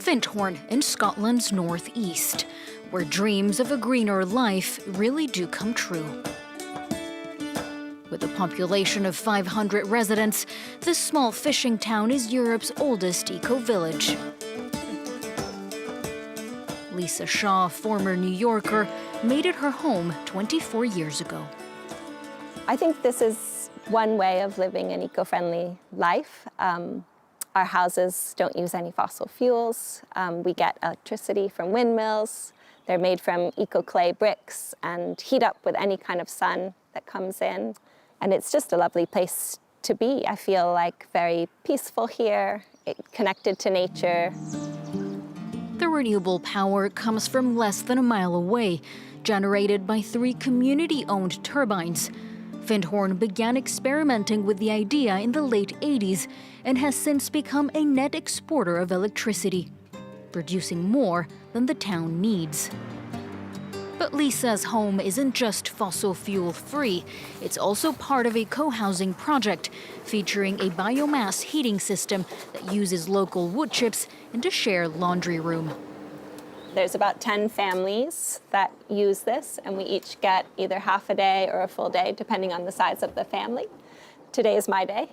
Findhorn in Scotland's northeast, where dreams of a greener life really do come true. With a population of 500 residents, this small fishing town is Europe's oldest eco-village. Lisa Shaw, former New Yorker, made it her home 24 years ago. I think this is one way of living an eco-friendly life. Our houses don't use any fossil fuels. We get electricity from windmills. They're made from eco-clay bricks and heat up with any kind of sun that comes in. And it's just a lovely place to be. I feel like very peaceful here, connected to nature. The renewable power comes from less than a mile away, generated by 3 community-owned turbines. Findhorn began experimenting with the idea in the late 80s and has since become a net exporter of electricity, producing more than the town needs. But Lisa's home isn't just fossil fuel free. It's also part of a co-housing project featuring a biomass heating system that uses local wood chips and a shared laundry room. There's about 10 families that use this, and we each get either half a day or a full day, depending on the size of the family. Today is my day.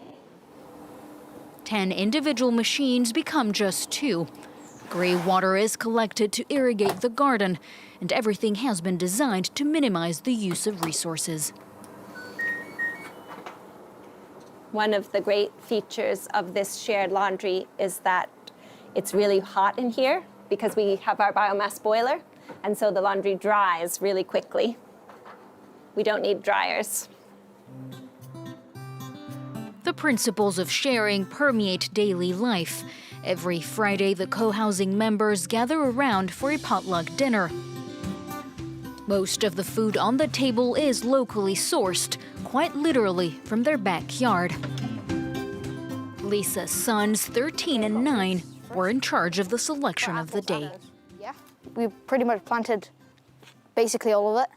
10 individual machines become just 2. Grey water is collected to irrigate the garden, and everything has been designed to minimize the use of resources. One of the great features of this shared laundry is that it's really hot in here because we have our biomass boiler, and so the laundry dries really quickly. We don't need dryers. The principles of sharing permeate daily life. Every Friday, the co-housing members gather around for a potluck dinner. Most of the food on the table is locally sourced, quite literally from their backyard. Lisa's sons, 13 and 9, were in charge of the selection of the day. Yeah, we pretty much planted basically all of it.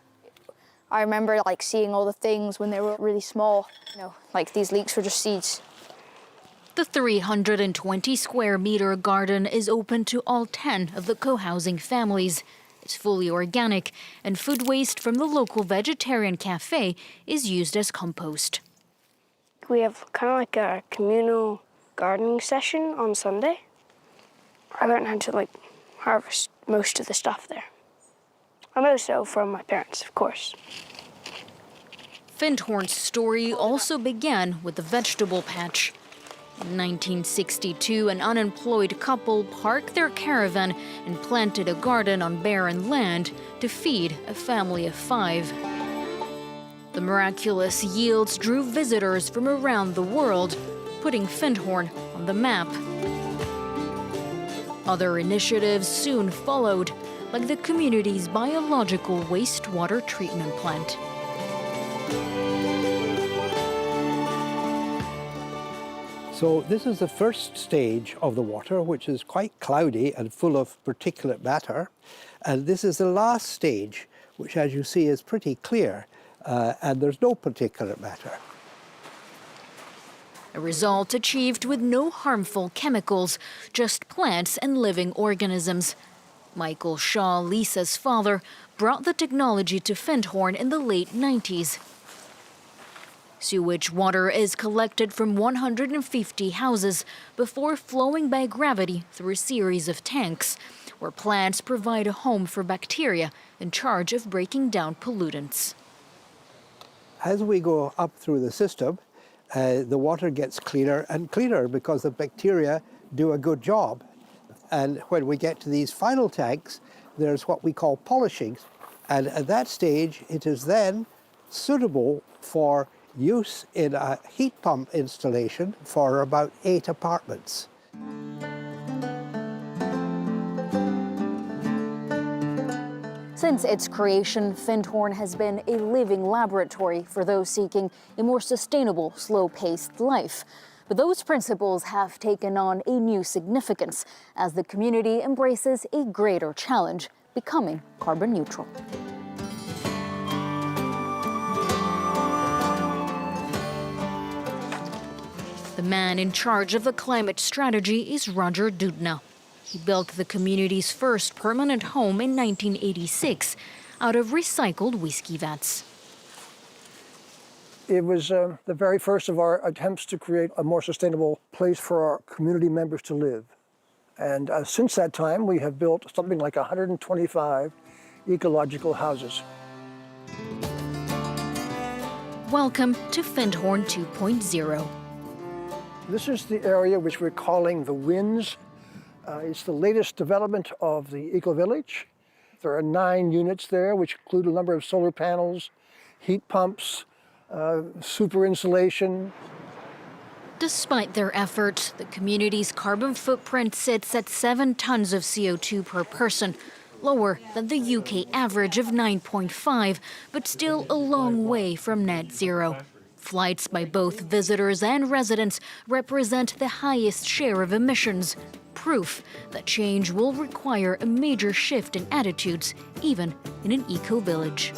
I remember seeing all the things when they were really small. These leeks were just seeds. The 320 square meter garden is open to all 10 of the co-housing families. It's fully organic, and food waste from the local vegetarian cafe is used as compost. We have kind of like a communal gardening session on Sunday. I learned how to harvest most of the stuff there. And also from my parents, of course. Findhorn's story also began with the vegetable patch. In 1962, an unemployed couple parked their caravan and planted a garden on barren land to feed a family of 5. The miraculous yields drew visitors from around the world, putting Findhorn on the map. Other initiatives soon followed, like the community's biological wastewater treatment plant. So this is the first stage of the water, which is quite cloudy and full of particulate matter. And this is the last stage, which, as you see, is pretty clear, and there's no particulate matter. A result achieved with no harmful chemicals, just plants and living organisms. Michael Shaw, Lisa's father, brought the technology to Findhorn in the late 90s. Sewage water is collected from 150 houses before flowing by gravity through a series of tanks, where plants provide a home for bacteria in charge of breaking down pollutants. As we go up through the system, the water gets cleaner and cleaner because the bacteria do a good job. And when we get to these final tanks, there's what we call polishing. And at that stage, it is then suitable for use in a heat pump installation for about 8 apartments. Since its creation, Findhorn has been a living laboratory for those seeking a more sustainable, slow-paced life. But those principles have taken on a new significance as the community embraces a greater challenge, becoming carbon neutral. The man in charge of the climate strategy is Roger Dudna. He built the community's first permanent home in 1986 out of recycled whiskey vats. It was the very first of our attempts to create a more sustainable place for our community members to live. And since that time, we have built something like 125 ecological houses. Welcome to Findhorn 2.0. This is the area which we're calling the Winds. It's the latest development of the eco-village. There are 9 units there, which include a number of solar panels, heat pumps, super insulation. Despite their efforts, the community's carbon footprint sits at 7 tons of CO2 per person, lower than the UK average of 9.5, but still a long way from net zero. Flights by both visitors and residents represent the highest share of emissions, proof that change will require a major shift in attitudes, even in an eco-village.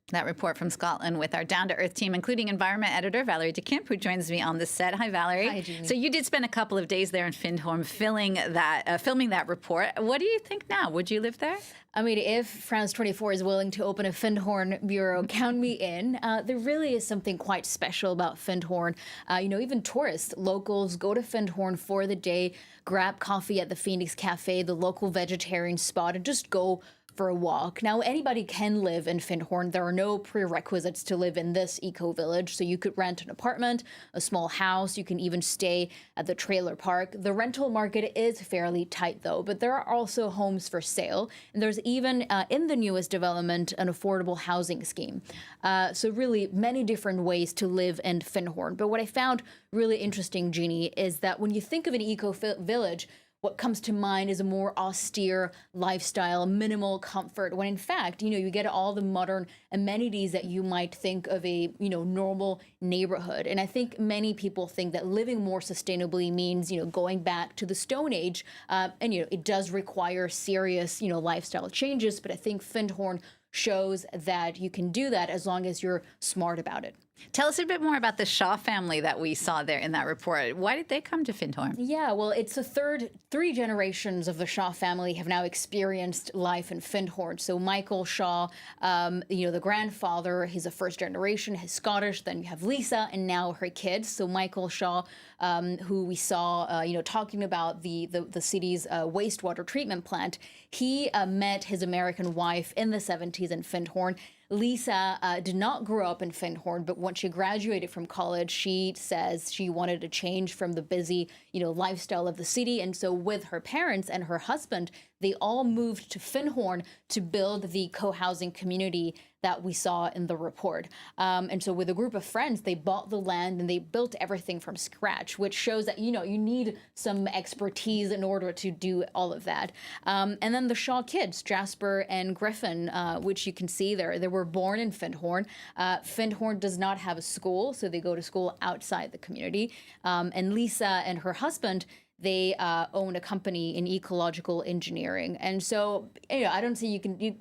That report from Scotland with our Down to Earth team, including environment editor Valerie DeKimp, who joins me on the set. Hi, Valerie. Hi, Jeannie. So you did spend a couple of days there in Findhorn filming that report. What do you think now? Would you live there? I mean, if France 24 is willing to open a Findhorn bureau, count me in. There really is something quite special about Findhorn. Even tourists, locals go to Findhorn for the day, grab coffee at the Phoenix Cafe, the local vegetarian spot, and just go for a walk. Now, anybody can live in Findhorn. There are no prerequisites to live in this eco-village. So you could rent an apartment, a small house. You can even stay at the trailer park. The rental market is fairly tight, though, but there are also homes for sale. And there's even, in the newest development, an affordable housing scheme. So really many different ways to live in Findhorn. But what I found really interesting, Jeannie, is that when you think of an eco-village, what comes to mind is a more austere lifestyle, minimal comfort, when in fact, you get all the modern amenities that you might think of a, normal neighborhood. And I think many people think that living more sustainably means, going back to the Stone Age. And it does require serious, lifestyle changes. But I think Findhorn shows that you can do that as long as you're smart about it. Tell us a bit more about the Shaw family that we saw there in that report. Why did they come to Findhorn? Yeah, well, it's the three generations of the Shaw family have now experienced life in Findhorn. So Michael Shaw, the grandfather, he's a first generation, he's Scottish. Then you have Lisa and now her kids. So Michael Shaw, who we saw, talking about the city's wastewater treatment plant, he met his American wife in the 70s in Findhorn. Lisa did not grow up in Findhorn, but when she graduated from college, she says she wanted to change from the busy, lifestyle of the city. And so with her parents and her husband, they all moved to Findhorn to build the co-housing community that we saw in the report. And so with a group of friends, they bought the land and they built everything from scratch, which shows that, you need some expertise in order to do all of that. And then the Shaw kids, Jasper and Griffin, which you can see there, they were born in Findhorn. Findhorn does not have a school, so they go to school outside the community. And Lisa and her husband, they own a company in ecological engineering. And so, I don't say you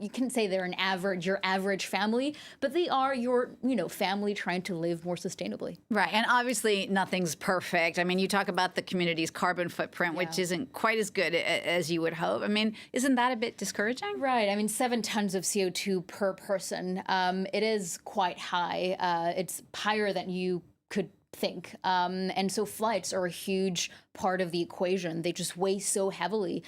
can say they're your average family, but they are your, family trying to live more sustainably. Right. And obviously nothing's perfect. I mean, you talk about the community's carbon footprint, which isn't quite as good as you would hope. I mean, isn't that a bit discouraging? Right. I mean, 7 tons of CO2 per person. It is quite high. It's higher than you could think. And so flights are a huge part of the equation. They just weigh so heavily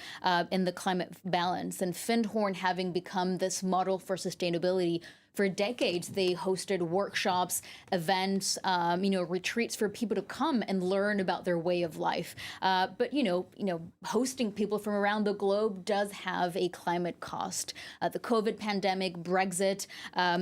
in the climate balance. And Findhorn, having become this model for sustainability, for decades, they hosted workshops, events, retreats for people to come and learn about their way of life. But hosting people from around the globe does have a climate cost. The COVID pandemic, Brexit,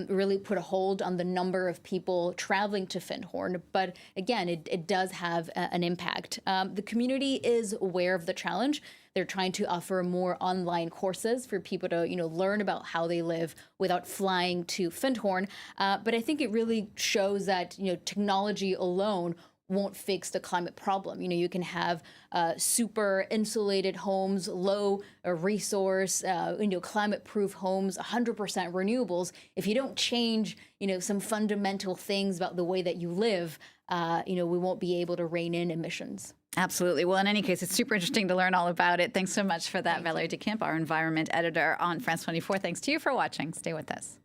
really put a hold on the number of people traveling to Findhorn. But again, it does have an impact. The community is aware of the challenge. They're trying to offer more online courses for people to, learn about how they live without flying to Findhorn. But I think it really shows that, technology alone won't fix the climate problem. You can have super insulated homes, low resource, climate-proof homes, 100% renewables. If you don't change, some fundamental things about the way that you live, we won't be able to rein in emissions. Absolutely. Well, in any case, it's super interesting to learn all about it. Thanks so much for that, Valerie DeKemp, our environment editor on France 24. Thanks to you for watching. Stay with us.